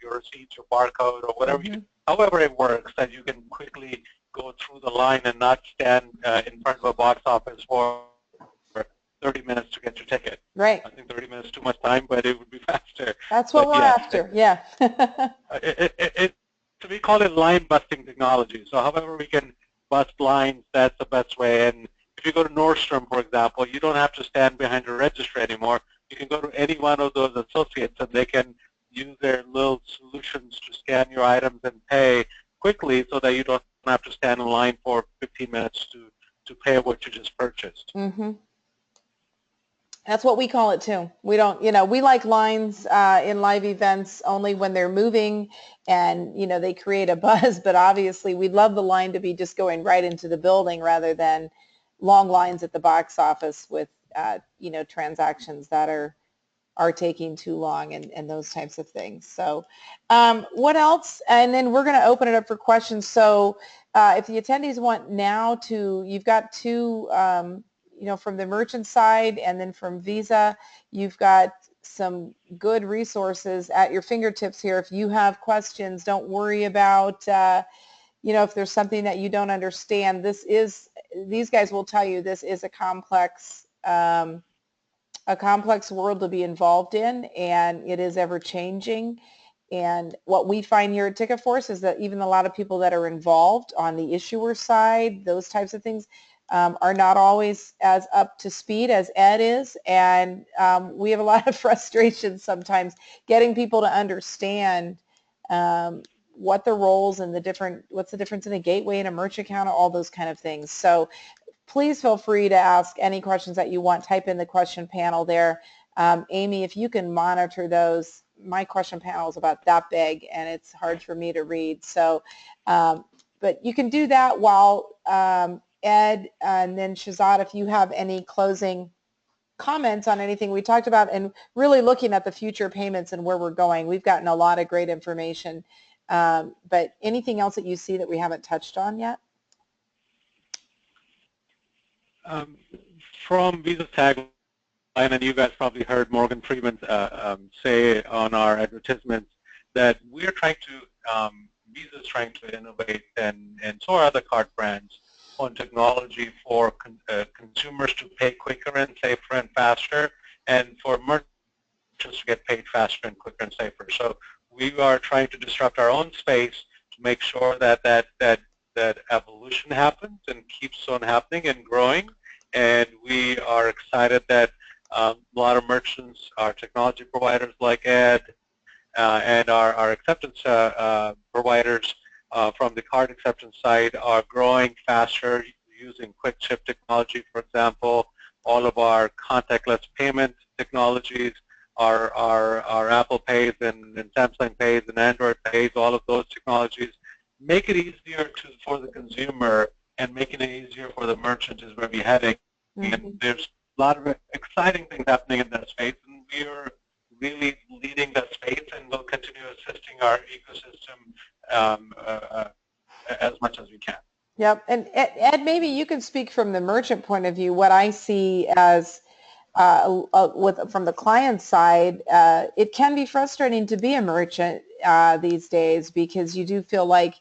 receipt, your barcode, or whatever, however it works, that you can quickly go through the line and not stand in front of a box office for 30 minutes to get your ticket. Right. I think 30 minutes is too much time, but it would be faster. That's what we're after, yeah. So we call it line-busting technology. So however we can bust lines, that's the best way. And if you go to Nordstrom, for example, you don't have to stand behind a register anymore. You can go to any one of those associates, and they can use their little solutions to scan your items and pay quickly, so that you don't have to stand in line for 15 minutes to pay what you just purchased. That's what we call it too. We don't, we like lines in live events only when they're moving and, they create a buzz, but obviously we'd love the line to be just going right into the building rather than long lines at the box office with, transactions that are taking too long and those types of things. So what else? And then we're going to open it up for questions. So if the attendees want now you've got two, from the merchant side and then from Visa, you've got some good resources at your fingertips here. If you have questions, don't worry about, if there's something that you don't understand. These guys will tell you this is a complex a complex world to be involved in, and it is ever changing. And what we find here at TicketForce is that even a lot of people that are involved on the issuer side, those types of things, are not always as up to speed as Ed is. And we have a lot of frustration sometimes getting people to understand what the roles and what's the difference in a gateway and a merchant account, all those kind of things. So please feel free to ask any questions that you want. Type in the question panel there. Amy, if you can monitor those, my question panel is about that big and it's hard for me to read. So, but you can do that while Ed and then Shahzad, if you have any closing comments on anything we talked about and really looking at the future payments and where we're going. We've gotten a lot of great information, but anything else that you see that we haven't touched on yet? From Visa's tagline, and you guys probably heard Morgan Freeman say on our advertisements that we're trying to, Visa's trying to innovate, and so are other card brands, on technology for consumers to pay quicker and safer and faster, and for merchants to get paid faster and quicker and safer. So we are trying to disrupt our own space to make sure that evolution happens and keeps on happening and growing. And we are excited that a lot of merchants, our technology providers like Ed, and our acceptance providers from the card acceptance side are growing faster using quick chip technology, for example. All of our contactless payment technologies, our Apple Pays and Samsung Pays and Android Pays, all of those technologies make it easier for the consumer, and making it easier for the merchant is where we're heading. Mm-hmm. And there's a lot of exciting things happening in that space, and we are really leading that space, and we'll continue assisting our ecosystem as much as we can. Yep. And Ed, maybe you can speak from the merchant point of view. What I see as from the client side, it can be frustrating to be a merchant these days, because you do feel like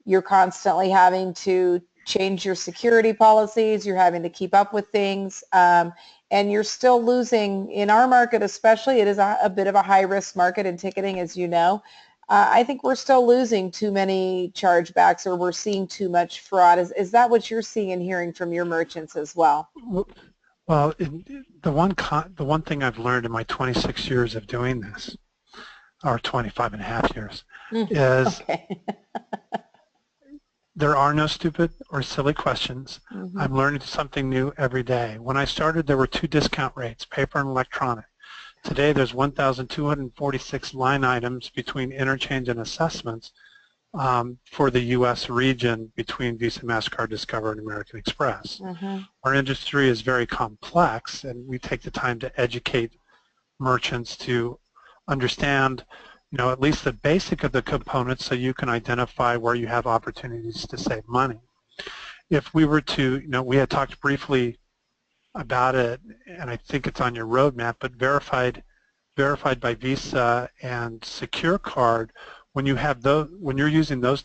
you're constantly having to change your security policies, you're having to keep up with things, and you're still losing. In our market especially, it is a bit of a high-risk market in ticketing, as you know. I think we're still losing too many chargebacks, or we're seeing too much fraud. Is that what you're seeing and hearing from your merchants as well? Well, the one thing I've learned in my 26 years of doing this, or 25 and a half years, is okay. There are no stupid or silly questions. Mm-hmm. I'm learning something new every day. When I started, there were 2 discount rates, paper and electronic. Today, there's 1,246 line items between interchange and assessments for the U.S. region between Visa, MasterCard, Discover, and American Express. Mm-hmm. Our industry is very complex, and we take the time to educate merchants to understand, at least the basic of the components, so you can identify where you have opportunities to save money. If we were to, we had talked briefly about it, and I think it's on your roadmap, but verified by Visa and Secure Card, when you have when you're using those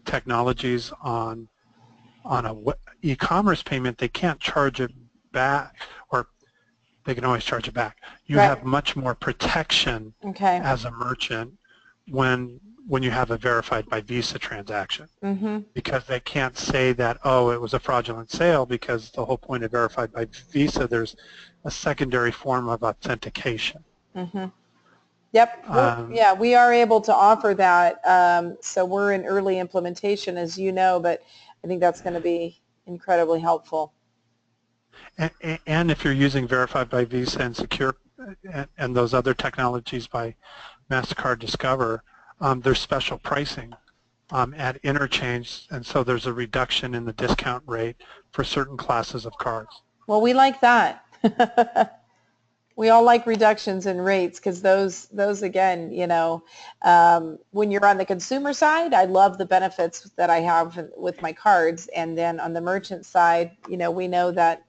technologies on a e-commerce payment, they can't charge it back, or they can always charge it back. You right. have much more protection as a merchant when you have a verified by Visa transaction, because they can't say that, oh, it was a fraudulent sale, because the whole point of verified by Visa, there's a secondary form of authentication. Yep. Yeah, we are able to offer that. So we're in early implementation, as you know, but I think that's going to be incredibly helpful. And if you're using verified by Visa and Secure and those other technologies by MasterCard Discover, there's special pricing at interchange, and so there's a reduction in the discount rate for certain classes of cards. Well, we like that. We all like reductions in rates, because those again, when you're on the consumer side, I love the benefits that I have with my cards, and then on the merchant side, we know that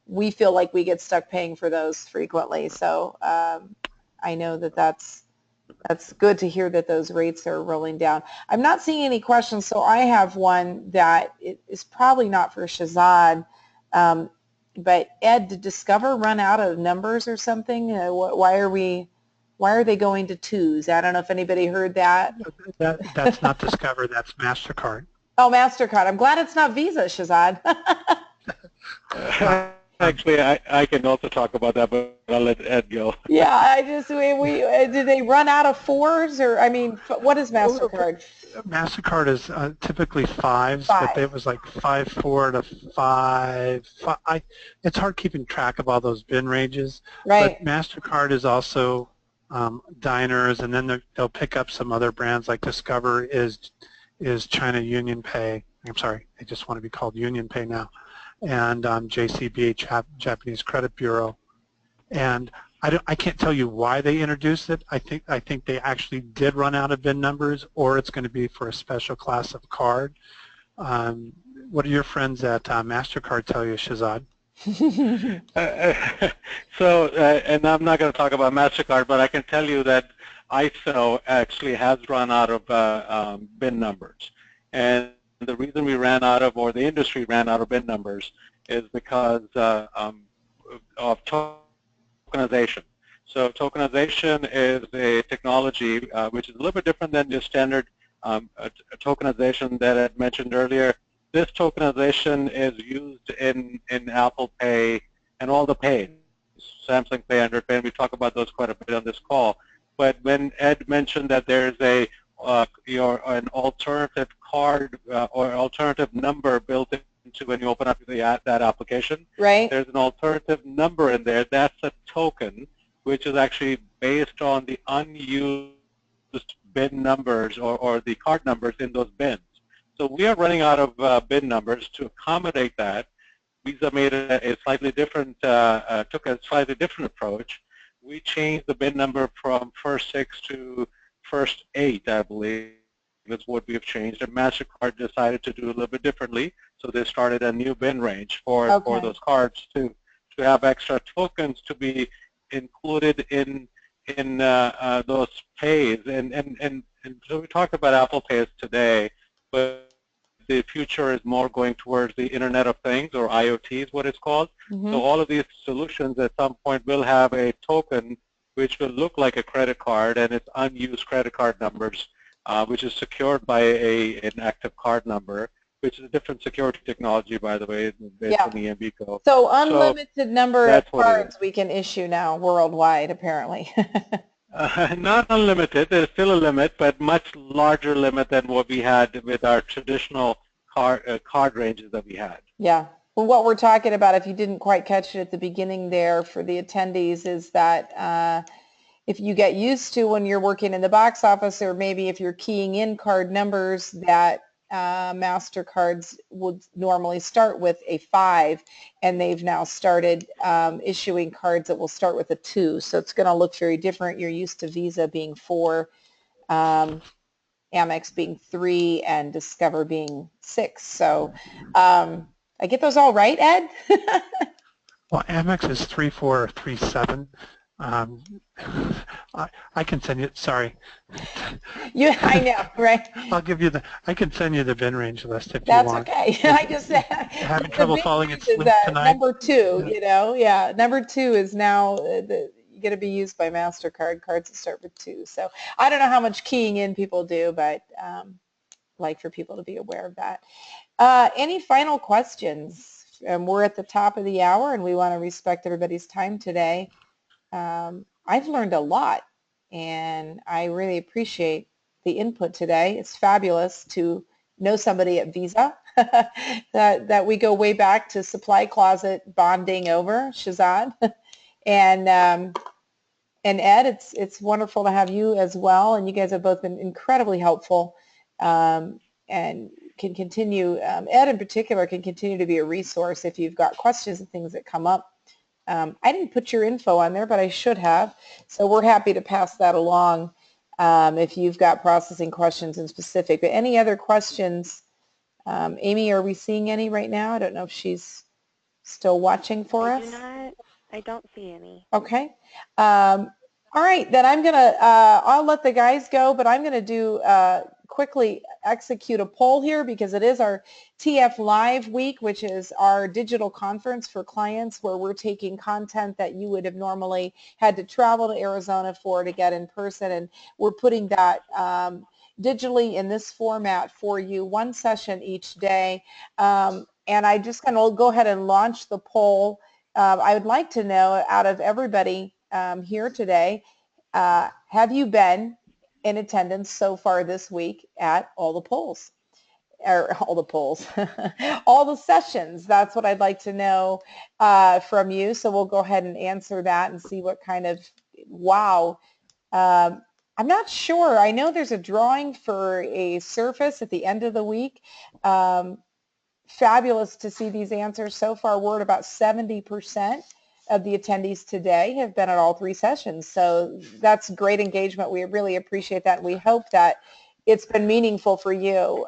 we feel like we get stuck paying for those frequently. So I know that's good to hear that those rates are rolling down. I'm not seeing any questions, so I have one that is probably not for Shahzad. But Ed, did Discover run out of numbers or something? Why are they going to twos? I don't know if anybody heard that. That's not Discover, that's MasterCard. Oh, MasterCard. I'm glad it's not Visa, Shahzad. Actually, I can also talk about that, but I'll let Ed go. Yeah, I just, did they run out of fours, or, I mean, what is MasterCard? MasterCard is typically fives, but it Five. was like 5.4 to 5. It's hard keeping track of all those bin ranges. Right. But MasterCard is also diners, and then they'll pick up some other brands like Discover is China Union Pay. I'm sorry, they just want to be called Union Pay now. And JCB, Japanese Credit Bureau. And I can't tell you why they introduced it. I think they actually did run out of bin numbers, or it's going to be for a special class of card. What do your friends at MasterCard tell you, Shahzad? And I'm not going to talk about MasterCard, but I can tell you that ISO actually has run out of bin numbers. And the reason we ran out of, or the industry ran out of bin numbers, is because of tokenization. So tokenization is a technology which is a little bit different than the standard tokenization that I mentioned earlier. This tokenization is used in Apple Pay and all the Pays, Samsung Pay, Android Pay, and we talk about those quite a bit on this call. But when Ed mentioned that there's an alternative card or alternative number built into when you open up that application, right? There's an alternative number in there. That's a token, which is actually based on the unused bin numbers or the card numbers in those bins. So we are running out of bin numbers. To accommodate that, Visa made a slightly different, took a slightly different approach. We changed the bin number from first 6 to first 8, I believe, is what we've changed. And MasterCard decided to do a little bit differently, so they started a new bin range for those cards to have extra tokens to be included in those pays. And so we talked about Apple Pays today, but the future is more going towards the Internet of Things, or IoT is what it's called. Mm-hmm. So all of these solutions at some point will have a token which will look like a credit card, and it's unused credit card numbers, which is secured by an active card number, which is a different security technology, by the way, based on the EMV code. So unlimited number of cards we can issue now worldwide, apparently. Not unlimited. There's still a limit, but much larger limit than what we had with our traditional card ranges that we had. Yeah. Well, what we're talking about, if you didn't quite catch it at the beginning there for the attendees, is that if you get used to when you're working in the box office, or maybe if you're keying in card numbers, that MasterCards would normally start with a 5, and they've now started issuing cards that will start with a 2. So it's going to look very different. You're used to Visa being 4, Amex being 3, and Discover being 6. So I get those all right, Ed? Well, Amex is 3.4 or 3.7. I can send you. Sorry. Yeah, I know, right? I'll give you I can send you the bin range list if That's you want. That's okay. I just having trouble falling asleep tonight. Number 2, you know, yeah. Number 2 is now going to be used by MasterCard cards that start with 2. So I don't know how much keying in people do, but like for people to be aware of that. Any final questions? We're at the top of the hour, and we want to respect everybody's time today. I've learned a lot, and I really appreciate the input today. It's fabulous to know somebody at Visa that we go way back to supply closet bonding over, Shahzad. And Ed, it's wonderful to have you as well, and you guys have both been incredibly helpful, and can continue, Ed in particular can continue to be a resource if you've got questions and things that come up. I didn't put your info on there, but I should have. So we're happy to pass that along if you've got processing questions in specific. But any other questions? Amy, are we seeing any right now? I don't know if she's still watching for us. I don't see any. Okay. All right, then I'm going to, I'll let the guys go, but I'm going to do quickly execute a poll here because it is our TF Live week, which is our digital conference for clients where we're taking content that you would have normally had to travel to Arizona for to get in person, and we're putting that digitally in this format for you, one session each day. And I just kind of go ahead and launch the poll. I would like to know, out of everybody here today, have you been in attendance so far this week at all the polls? Or all the polls, all the sessions? That's what I'd like to know from you. So we'll go ahead and answer that and see what kind of, wow. I'm not sure. I know there's a drawing for a Surface at the end of the week. Fabulous to see these answers. So far, we're at about 70% of the attendees today have been at all three sessions. So that's great engagement. We really appreciate that. And we hope that it's been meaningful for you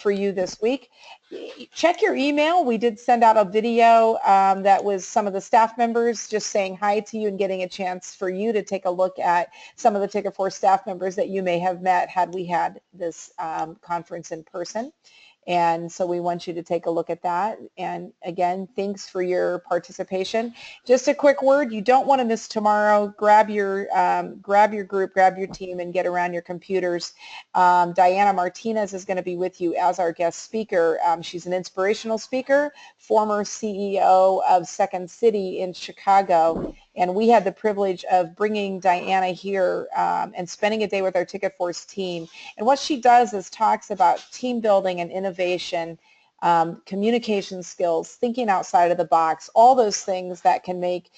this week. Check your email. We did send out a video that was some of the staff members just saying hi to you and getting a chance for you to take a look at some of the TicketForce staff members that you may have met had we had this conference in person. And so we want you to take a look at that. And again, thanks for your participation. Just a quick word, you don't want to miss tomorrow. Grab your group, grab your team, and get around your computers. Diana Martinez is going to be with you as our guest speaker. She's an inspirational speaker, former CEO of Second City in Chicago. And we had the privilege of bringing Diana here and spending a day with our TicketForce team. And what she does is talks about team building and innovation, communication skills, thinking outside of the box, all those things that can make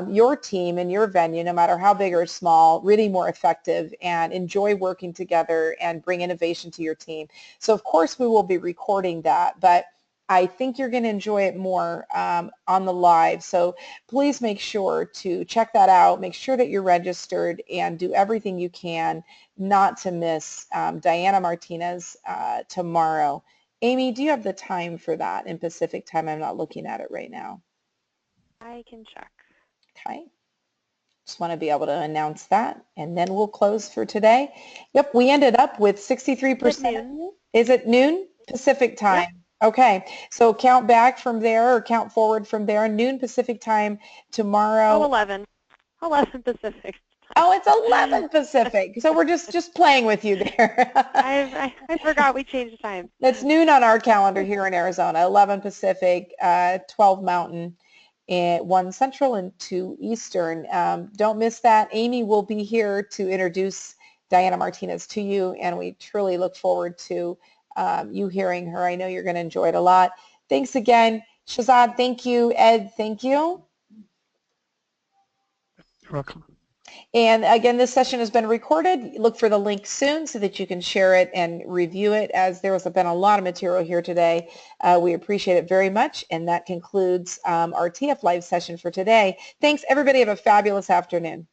your team and your venue, no matter how big or small, really more effective and enjoy working together and bring innovation to your team. So of course we will be recording that, but I think you're going to enjoy it more on the live. So please make sure to check that out. Make sure that you're registered and do everything you can not to miss Diana Martinez tomorrow. Amy, do you have the time for that in Pacific time? I'm not looking at it right now. I can check. Okay. Just want to be able to announce that, and then we'll close for today. Yep, we ended up with 63%. Is it noon Pacific time? Yep. Okay, so count back from there or count forward from there. Noon Pacific time tomorrow. Oh, 11 Pacific. Oh, it's 11 Pacific. So we're just playing with you there. I forgot we changed time. It's noon on our calendar here in Arizona. 11 Pacific, 12 Mountain, and 1 Central, and 2 Eastern. Don't miss that. Amy will be here to introduce Diana Martinez to you, and we truly look forward to you hearing her. I know you're going to enjoy it a lot. Thanks again. Shahzad, thank you. Ed, thank you. You're welcome. And again, this session has been recorded. Look for the link soon so that you can share it and review it, as there has been a lot of material here today. We appreciate it very much, and that concludes our TF Live session for today. Thanks, everybody. Have a fabulous afternoon.